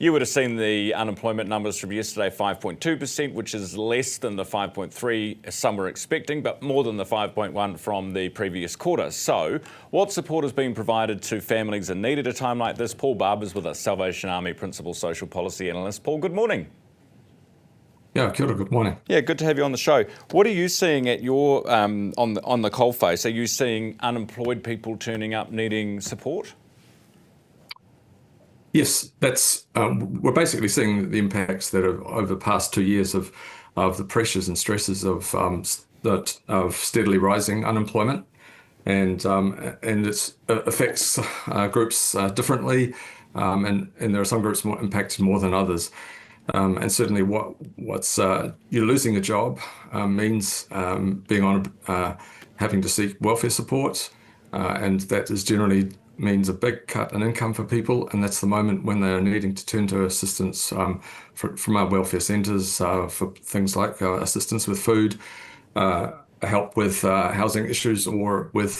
You would have seen the unemployment numbers from yesterday, 5.2%, which is less than the 5.3 some were expecting, but more than the 5.1 from the previous quarter. So what support is being provided to families in need at a time like this? Paul Barber is with us, Salvation Army Principal Social Policy Analyst. Paul, good morning. Yeah, kia ora, good morning. Yeah, good to have you on the show. What are you seeing at your on the Coldface? Are you seeing unemployed people turning up needing support? Yes, that's we're basically seeing the impacts that are over the past 2 years of the pressures and stresses of steadily rising unemployment, and it affects groups differently, and there are some groups more impacted more than others. And certainly, what's you're losing a job means having to seek welfare support, and that is generally means a big cut in income for people, and that's the moment when they are needing to turn to assistance from our welfare centres for things like assistance with food, help with housing issues, or with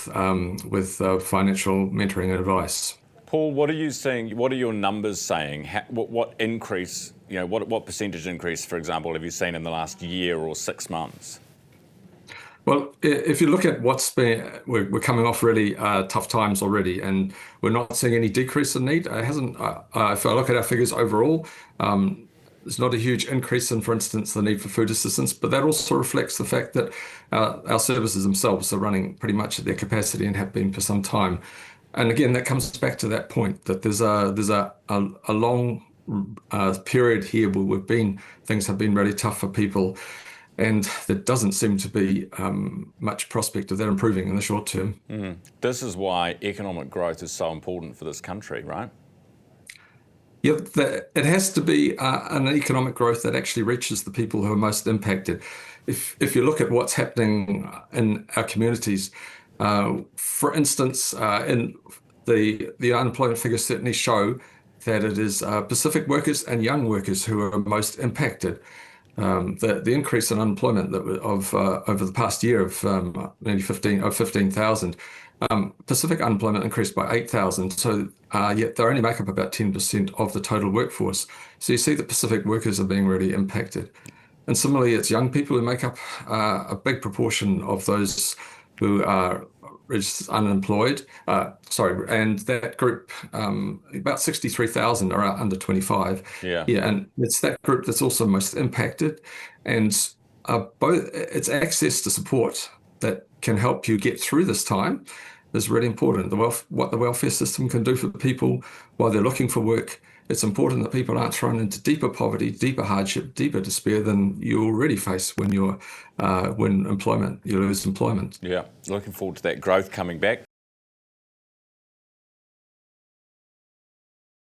financial mentoring and advice. Paul, what are you seeing? What are your numbers saying? What increase? What percentage increase, for example, have you seen in the last year or 6 months? Well, if you look at we're coming off really tough times already, and we're not seeing any decrease in need. It hasn't. If I look at our figures overall, there's not a huge increase in, for instance, the need for food assistance, but that also reflects the fact that our services themselves are running pretty much at their capacity and have been for some time. And again, that comes back to that point that there's a long period here where things have been really tough for people, and there doesn't seem to be much prospect of that improving in the short term. This is why economic growth is so important for this country, right? Yeah, it has to be an economic growth that actually reaches the people who are most impacted. If you look at what's happening in our communities, for instance, in the unemployment figures certainly show that it is Pacific workers and young workers who are most impacted. The increase in unemployment over the past year of nearly 15,000, Pacific unemployment increased by 8,000. So yet they only make up about 10% of the total workforce. So you see that Pacific workers are being really impacted. And similarly, it's young people who make up a big proportion of those who are unemployed. And that group, about 63,000 are under 25. Yeah, and it's that group that's also most impacted. And it's access to support that can help you get through this time is really important. What the welfare system can do for people while they're looking for work. It's important that people aren't thrown into deeper poverty, deeper hardship, deeper despair than you already face when you lose employment. Yeah, looking forward to that growth coming back.